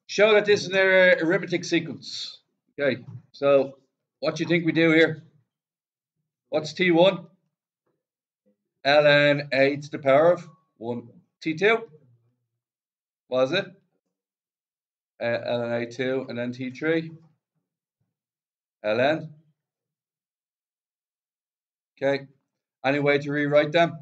Show that this is an arithmetic sequence. Okay, so what do you think we do here? What's T1? ln a to the power of 1. T2? What is it? ln a2 and then T3. ln. Okay, any way to rewrite them?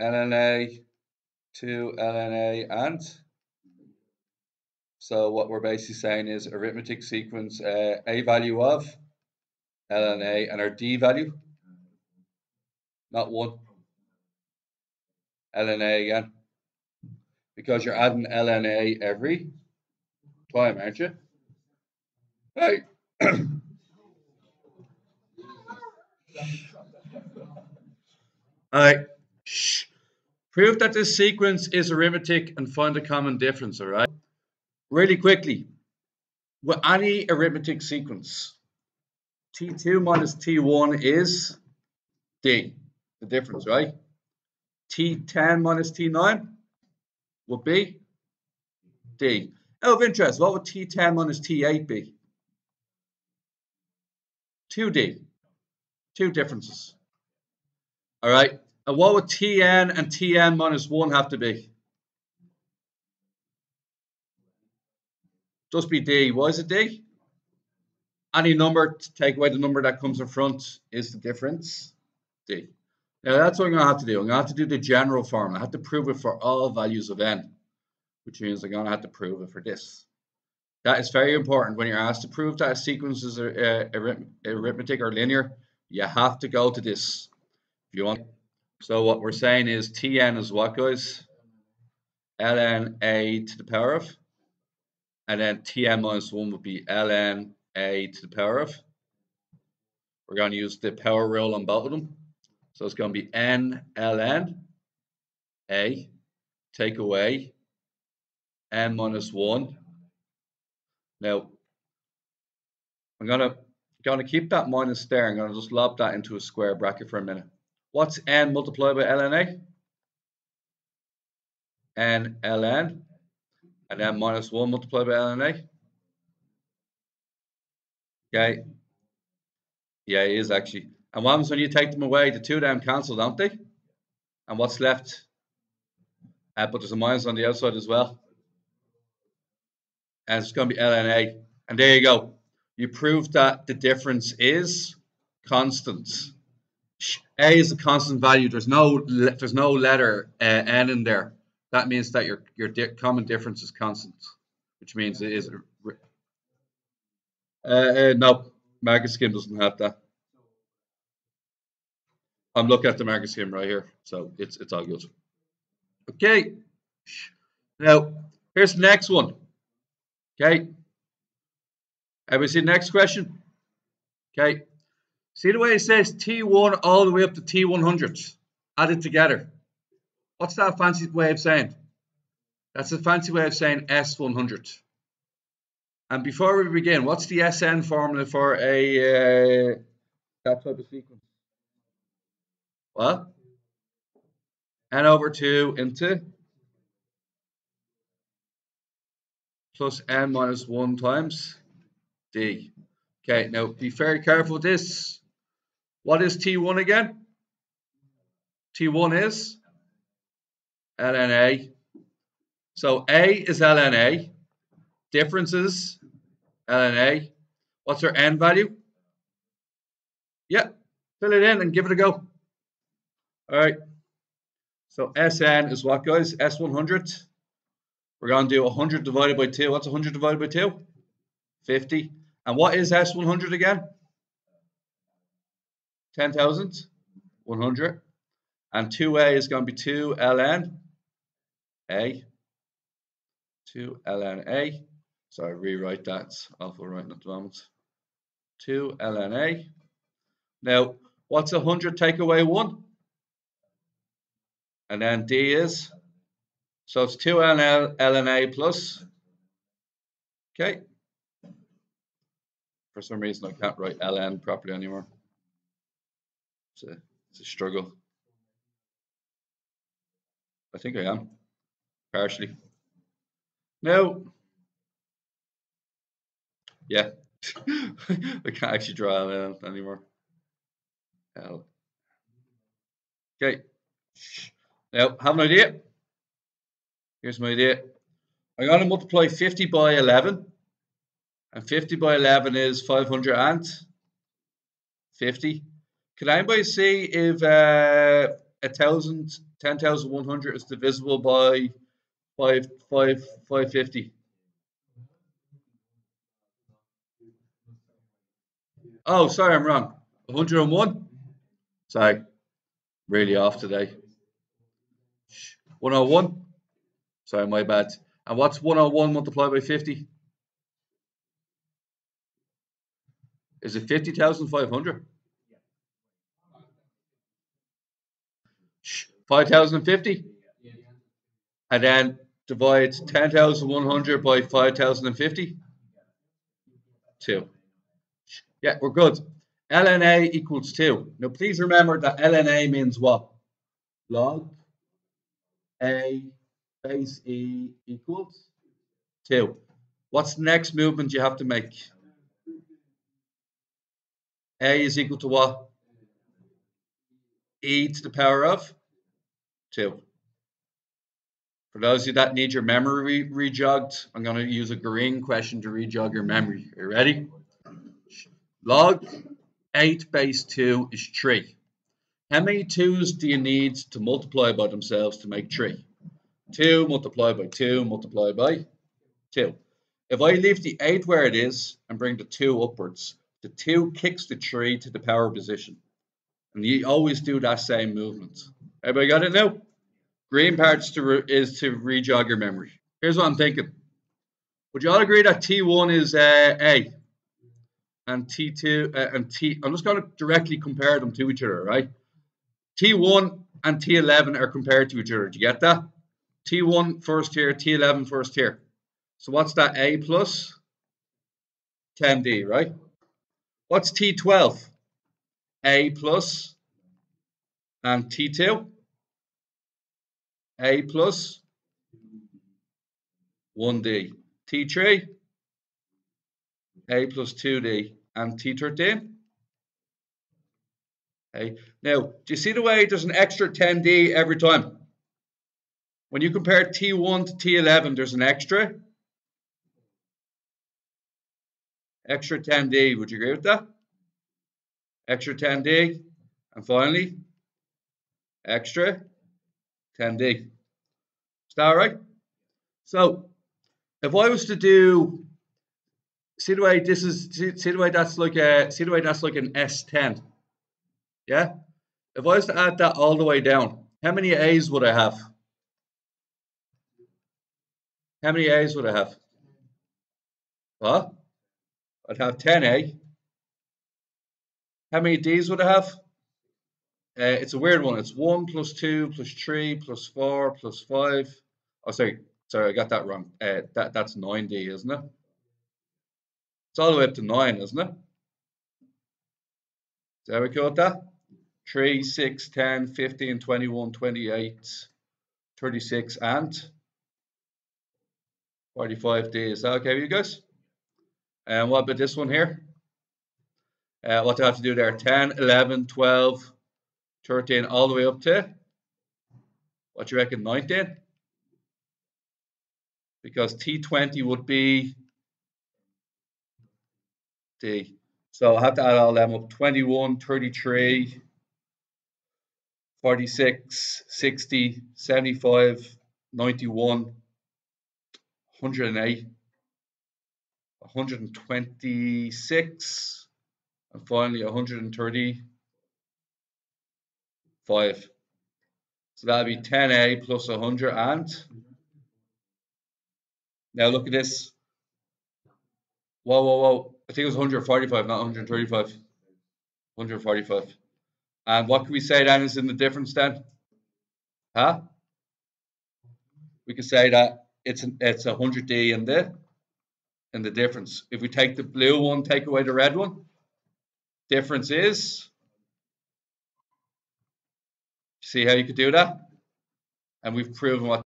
ln a to ln a and. So what we're basically saying is arithmetic sequence a value of ln a and our d value, not 1. ln a again, because you're adding ln a every time, aren't you? Right. All right. Prove that this sequence is arithmetic and find a common difference, all right? Really quickly, with any arithmetic sequence, T2 minus T1 is D, the difference, right? T10 minus T9 would be D. Out of interest, what would T10 minus T8 be? 2D. Two differences. All right. And what would Tn and Tn minus 1 have to be? Just be D. Why is it D? Any number to take away the number that comes in front is the difference. D. Now that's what I'm going to have to do. I'm going to have to do the general formula. I have to prove it for all values of n, which means I'm going to have to prove it for this. That is very important when you're asked to prove that a sequence is arithmetic or linear. You have to go to this if you want. So what we're saying is Tn is what, guys? ln a to the power of, and then Tn minus 1 would be ln a to the power of. We're going to use the power rule on both of them. So it's going to be n ln a, take away n minus 1. Now, I'm going to keep that minus there. I'm going to just lob that into a square bracket for a minute. What's n multiplied by ln a? N ln, and then minus 1 multiplied by ln a. Okay. Yeah, it is actually. And what happens when you take them away? The two of them cancel, don't they? And what's left? But there's a minus on the outside as well. And it's going to be ln a. And there you go. You prove that the difference is constant. A is a constant value. There's no letter n in there. That means that your common difference is constant, which means it is. No, market scheme doesn't have that. I'm looking at the market scheme right here, so it's all good. Okay. Now here's the next one. Okay. Have we seen the next question? Okay. See the way it says T1 all the way up to T100 added together. What's that fancy way of saying? That's a fancy way of saying S100. And before we begin, what's the SN formula for a that type of sequence? What? N over 2 into plus n minus 1 times d. Okay, now be very careful with this. What is T1 again? T1 is ln a. So A is ln a. Difference is ln a. What's our n value? Yeah, fill it in and give it a go. All right. So Sn is what, guys? S100. We're going to do 100 divided by 2. What's 100 divided by 2? 50. And what is S100 again? 10,000. 100. And 2a is going to be 2 ln a. 2 ln a. So I rewrite that. It's awful writing at the moment. 2 ln a. Now, what's 100 take away 1? And then d is, so it's 2 ln a plus, okay. For some reason I can't write ln properly anymore. It's a struggle. I think I am. partially. Now, yeah, I can't actually draw it anymore. Okay. Now, have an idea. Here's my idea. I'm going to multiply 50 by 11. And 50 by 11 is 550. Can anybody see if 10,100 is divisible by 550? Oh, sorry, I'm wrong. 101? Sorry, really off today. 101? Sorry, my bad. And what's 101 multiplied by 50? Is it 50,500? 5,050? And then divide 10,100 by 5,050? 2. Yeah, we're good. ln(a) equals 2. Now, please remember that ln(a) means what? Log a base e equals 2. What's the next movement you have to make? A is equal to what? E to the power of 2. For those of you that need your memory rejogged, I'm going to use a green question to rejog your memory. Are you ready? Log 8 base 2 is 3. How many 2's do you need to multiply by themselves to make 3? 2 multiplied by 2 multiplied by 2. If I leave the 8 where it is and bring the 2 upwards, the 2 kicks the 3 to the power position. And you always do that same movement. Everybody got it now? Green part is to rejog your memory. Here's what I'm thinking. Would you all agree that T1 is A? And T2 and T. I'm just going to directly compare them to each other, right? T1 and T11 are compared to each other. Do you get that? T1 first here, T11 first here. So what's that? A plus 10D, right? What's T12? A plus and T2? A plus 1D. T3? A plus 2D. And T13? Okay. Now, do you see the way there's an extra 10D every time? When you compare T1 to T11, there's an extra 10D. Would you agree with that? Extra 10D. And finally, extra 10D. Is that all right? So, if I was to do, see the way this is, see the way that's like an S10. Yeah? If I was to add that all the way down, how many A's would I have? How many A's would I have? What? I'd have 10A. How many D's would I have? It's a weird one. It's 1 plus 2 plus 3 plus 4 plus 5. Oh, sorry, I got that wrong. That's 9D, isn't it? It's all the way up to 9, isn't it? Is that we got that? 3, 6, 10, 15, 21, 28, 36, and 45D. Is that okay with you guys? And what about this one here? What do I have to do there? 10, 11, 12, 13, all the way up to, what do you reckon, 19? Because T20 would be D. So I have to add all them up. 21, 33, 46, 60, 75, 91, 108, 126, and finally 135. So that'll be 10A plus 100 and. Now look at this. Whoa. I think it was 145, not 135. 145. And what can we say then is in the difference then? Huh? We could say that it's 100D in the difference. If we take the blue one, take away the red one, difference is. See how you could do that? And we've proven what